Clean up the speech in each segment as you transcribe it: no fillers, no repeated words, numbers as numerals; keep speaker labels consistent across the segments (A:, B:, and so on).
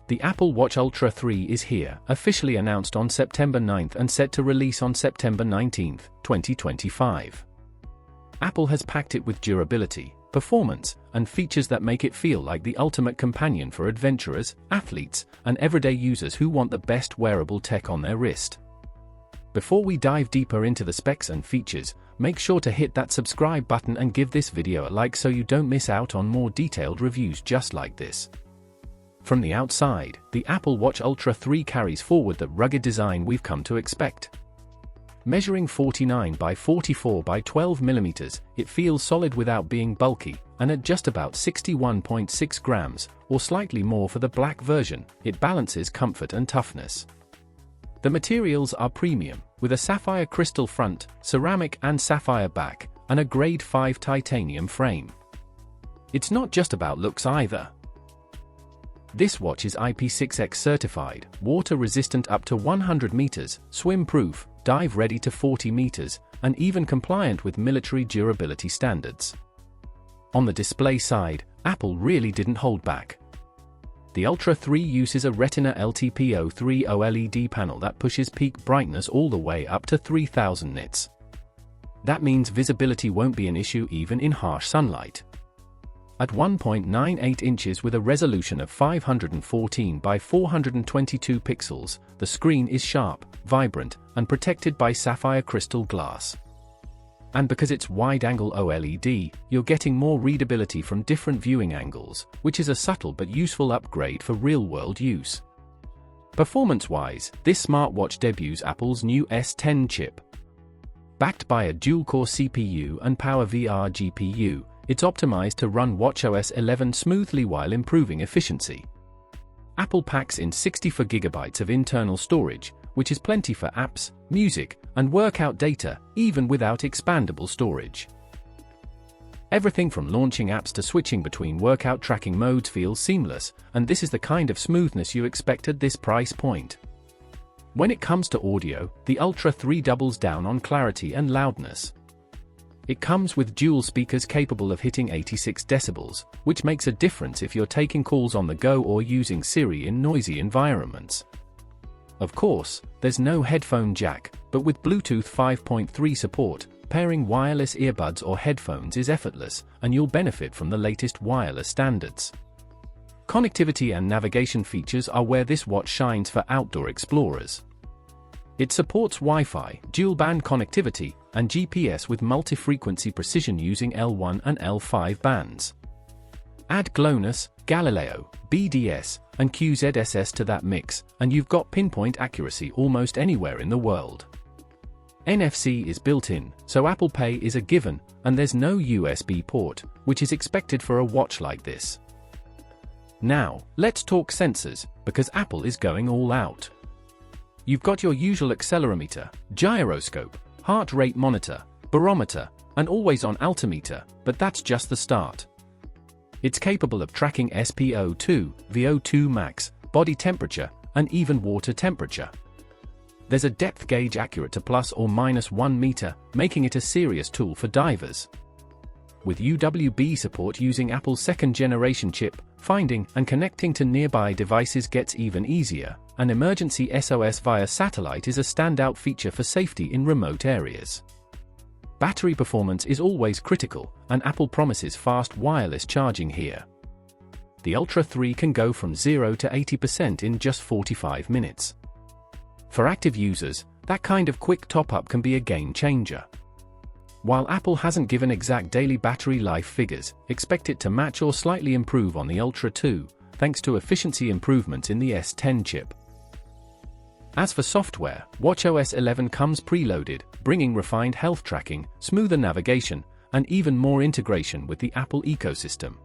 A: The Apple Watch Ultra 3 is here, officially announced on September 9th and set to release on September 19th, 2025. Apple has packed it with durability, performance, and features that make it feel like the ultimate companion for adventurers, athletes, and everyday users who want the best wearable tech on their wrist. Before we dive deeper into the specs and features, make sure to hit that subscribe button and give this video a like so you don't miss out on more detailed reviews just like this. From the outside, the Apple Watch Ultra 3 carries forward the rugged design we've come to expect. Measuring 49 by 44 by 12 mm, it feels solid without being bulky, and at just about 61.6 grams, or slightly more for the black version, it balances comfort and toughness. The materials are premium, with a sapphire crystal front, ceramic and sapphire back, and a grade 5 titanium frame. It's not just about looks either. This watch is IP6X certified, water-resistant up to 100 meters, swim-proof, dive-ready to 40 meters, and even compliant with military durability standards. On the display side, Apple really didn't hold back. The Ultra 3 uses a Retina LTPO3 OLED panel that pushes peak brightness all the way up to 3000 nits. That means visibility won't be an issue even in harsh sunlight. At 1.98 inches with a resolution of 514 by 422 pixels, the screen is sharp, vibrant, and protected by sapphire crystal glass. And because it's wide-angle OLED, you're getting more readability from different viewing angles, which is a subtle but useful upgrade for real-world use. Performance-wise, this smartwatch debuts Apple's new S10 chip. Backed by a dual-core CPU and PowerVR GPU, it's optimized to run watchOS 11 smoothly while improving efficiency. Apple packs in 64GB of internal storage, which is plenty for apps, music, and workout data, even without expandable storage. Everything from launching apps to switching between workout tracking modes feels seamless, and this is the kind of smoothness you expect at this price point. When it comes to audio, the Ultra 3 doubles down on clarity and loudness. It comes with dual speakers capable of hitting 86 decibels, which makes a difference if you're taking calls on the go or using Siri in noisy environments. Of course, there's no headphone jack, but with Bluetooth 5.3 support, pairing wireless earbuds or headphones is effortless, and you'll benefit from the latest wireless standards. Connectivity and navigation features are where this watch shines for outdoor explorers. It supports Wi-Fi, dual-band connectivity, and GPS with multi-frequency precision using L1 and L5 bands. Add GLONASS, Galileo, BDS, and QZSS to that mix, and you've got pinpoint accuracy almost anywhere in the world. NFC is built in, so Apple Pay is a given, and there's no USB port, which is expected for a watch like this. Now, let's talk sensors, because Apple is going all out. You've got your usual accelerometer, gyroscope, heart rate monitor, barometer, and always-on altimeter, but that's just the start. It's capable of tracking SpO2, VO2 max, body temperature, and even water temperature. There's a depth gauge accurate to plus or minus 1 meter, making it a serious tool for divers. With UWB support using Apple's second-generation chip, finding and connecting to nearby devices gets even easier, and emergency SOS via satellite is a standout feature for safety in remote areas. Battery performance is always critical, and Apple promises fast wireless charging here. The Ultra 3 can go from 0 to 80% in just 45 minutes. For active users, that kind of quick top-up can be a game-changer. While Apple hasn't given exact daily battery life figures, expect it to match or slightly improve on the Ultra 2, thanks to efficiency improvements in the S10 chip. As for software, watchOS 11 comes preloaded, bringing refined health tracking, smoother navigation, and even more integration with the Apple ecosystem.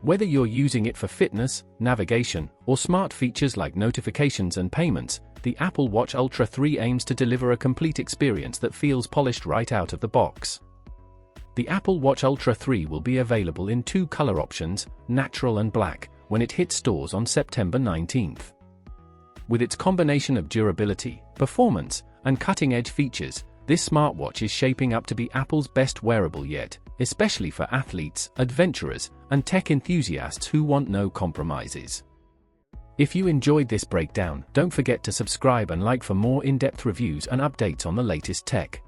A: Whether you're using it for fitness, navigation, or smart features like notifications and payments, the Apple Watch Ultra 3 aims to deliver a complete experience that feels polished right out of the box. The Apple Watch Ultra 3 will be available in two color options, natural and black, when it hits stores on September 19th. With its combination of durability, performance, and cutting-edge features, this smartwatch is shaping up to be Apple's best wearable yet, especially for athletes, adventurers, and tech enthusiasts who want no compromises. If you enjoyed this breakdown, don't forget to subscribe and like for more in-depth reviews and updates on the latest tech.